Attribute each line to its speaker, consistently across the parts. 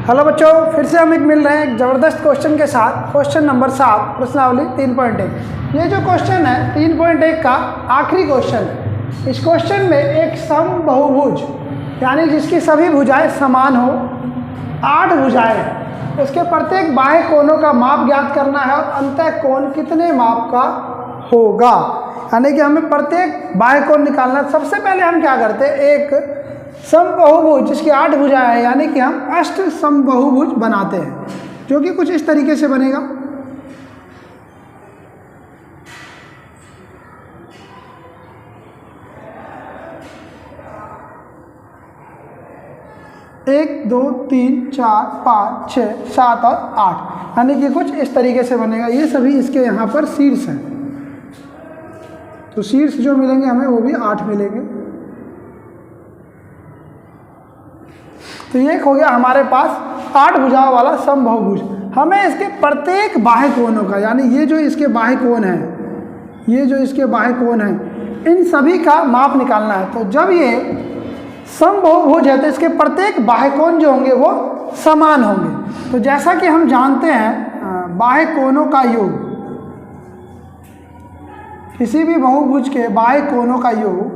Speaker 1: Hello बच्चों, फिर से हम एक मिल रहे हैं एक ज़बरदस्त क्वेश्चन के साथ। क्वेश्चन नंबर 7 प्रश्नावली 3.1। ये जो क्वेश्चन है 3.1 का आखिरी क्वेश्चन है। इस क्वेश्चन में एक समबाहुभुज यानी जिसकी सभी भुजाएं समान हो, 8 भुजाएं, उसके प्रत्येक बाह्य कोणों का माप ज्ञात करना है और अंतः कोण कितने माप का होगा। यानी कि हमें प्रत्येक बाह्य कोण निकालना है। सबसे पहले हम क्या करते हैं, एक समबाहुभुज जिसकी 8 भुजाएं हैं यानी कि हम अष्ट समबाहुभुज बनाते हैं, जो कि कुछ इस तरीके से बनेगा। एक, दो, तीन, 4, 5, 6, 7 और 8 यानी कि कुछ इस तरीके से बनेगा। ये सभी इसके यहाँ पर शीर्ष हैं, तो शीर्ष जो मिलेंगे हमें वो भी 8 मिलेंगे। तो ये हो गया हमारे पास 8 भुजाओं वाला समबाहुभुज। हमें इसके प्रत्येक बाह्य कोणों का यानी ये जो इसके बाह्य कोण हैं, ये जो इसके बाह्य कोण हैं, इन सभी का माप निकालना है। तो जब ये समबाहुभुज है तो इसके प्रत्येक बाह्य कोण जो होंगे वो समान होंगे। तो जैसा कि हम जानते हैं बाह्य कोणों का योग, किसी भी बहुभुज के बाह्य कोणों का योग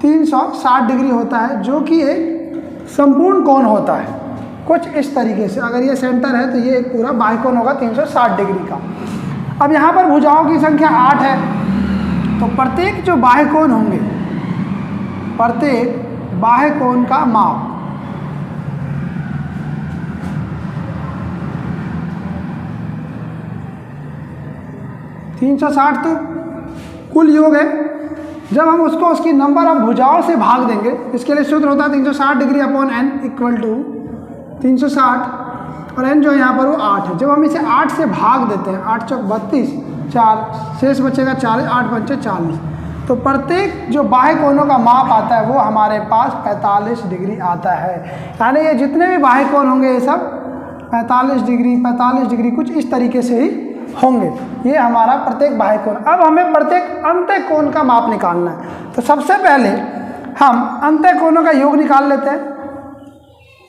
Speaker 1: 360 डिग्री होता है, जो कि एक संपूर्ण कोण होता है। कुछ इस तरीके से अगर ये सेंटर है तो ये एक पूरा बाह्य कोण होगा 360 डिग्री का। अब यहाँ पर भुजाओं की संख्या 8 है, तो प्रत्येक जो बाह्य कोण होंगे, प्रत्येक बाह्य कोण का माप (360) तो कुल योग है। जब हम उसको उसकी नंबर ऑफ भुजाओं से भाग देंगे, इसके लिए सूत्र होता है 360 degree upon n equal to 360 और n जो है यहाँ पर वो 8 है। जब हम इसे 8 से भाग देते हैं, 8 चौक 32, 4 शेष बचेगा 40, 8 पंचे 40, तो प्रत्येक जो बाह्य कोणों का माप आता है वो हमारे पास 45 डिग्री आता है। यानी ये जितने भी बाह्य कोण होंगे ये सब 45 डिग्री कुछ इस तरीके से ही होंगे। ये हमारा प्रत्येक बाह्य कोण। अब हमें प्रत्येक अंतः कोण का माप निकालना है। तो सबसे पहले हम अंतः कोणों का योग निकाल लेते हैं,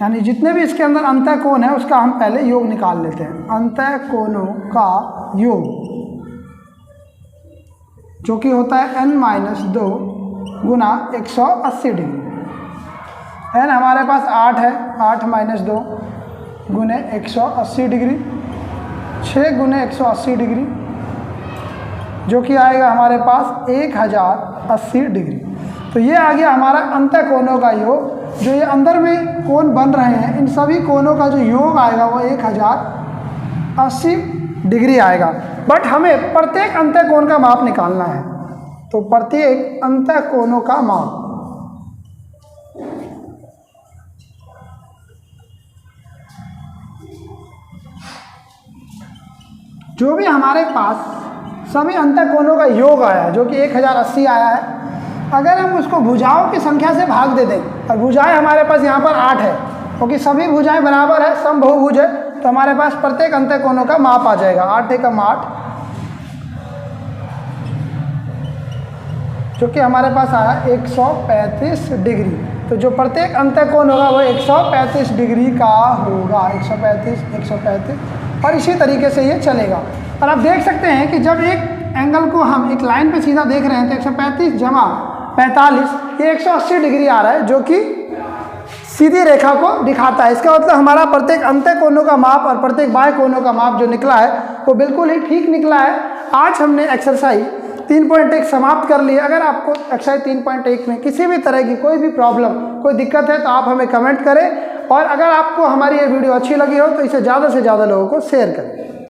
Speaker 1: यानी जितने भी इसके अंदर अंतः कोण है उसका हम पहले योग निकाल लेते हैं। अंतः कोणों का योग जो कि होता है n-2 गुना 180 डिग्री। n हमारे पास 8 है, 8 - 2 गुने 180 डिग्री, 6 गुने 180 डिग्री, जो कि आएगा हमारे पास 1080 डिग्री। तो ये आ गया हमारा अंतः कोणों का योग। जो ये अंदर में कोण बन रहे हैं, इन सभी कोणों का जो योग आएगा वो 1080 डिग्री आएगा। बट हमें प्रत्येक अंतः कोण का माप निकालना है। तो प्रत्येक अंतः कोणों का माप जो भी हमारे पास सभी अंतः कोणों का योग आया है, जो कि 1080 आया है, अगर हम उसको भुजाओं की संख्या से भाग दे दें, और भुजाएं हमारे पास यहाँ पर 8 है, क्योंकि सभी भुजाएं बराबर है, समबाहुभुज है, तो हमारे पास प्रत्येक अंतः कोणों का माप आ जाएगा 8 एकम 8, जो कि हमारे पास आया 135 डिग्री। तो जो प्रत्येक अंतः कोण होगा वो 135 डिग्री का होगा, 135 और इसी तरीके से ये चलेगा। और आप देख सकते हैं कि जब एक एंगल को हम एक लाइन पे सीधा देख रहे हैं तो 135 जमा 45 ये 180 डिग्री आ रहा है, जो कि सीधी रेखा को दिखाता है। इसका मतलब हमारा प्रत्येक अंतः कोणों का माप और प्रत्येक बाह्य कोणों का माप जो निकला है वो बिल्कुल ही ठीक निकला है। आज हमने एक्सरसाइज 3.1 समाप्त कर ली। अगर आपको एक्सरसाइज 3.1 में किसी भी तरह की कोई भी प्रॉब्लम, कोई दिक्कत है तो आप हमें कमेंट करें, और अगर आपको हमारी ये वीडियो अच्छी लगी हो तो इसे ज़्यादा से ज़्यादा लोगों को शेयर करें।